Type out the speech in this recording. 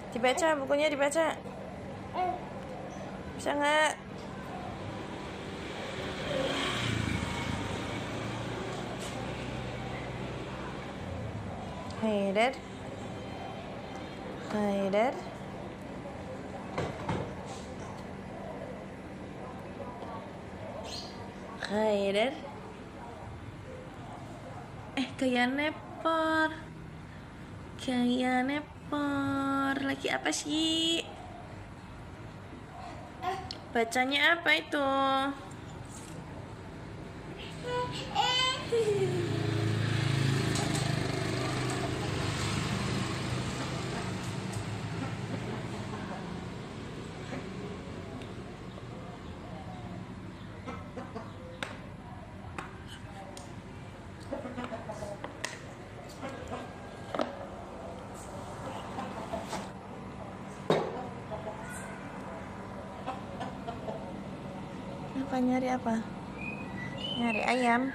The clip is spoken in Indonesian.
Dibaca, bukunya dibaca. Bisa nggak? Haidar. Haidar. Haidar. Kayak nepor. Kayak nepor. Lagi apa sih? Bacanya apa itu? Apa nyari apa? Nyari ayam.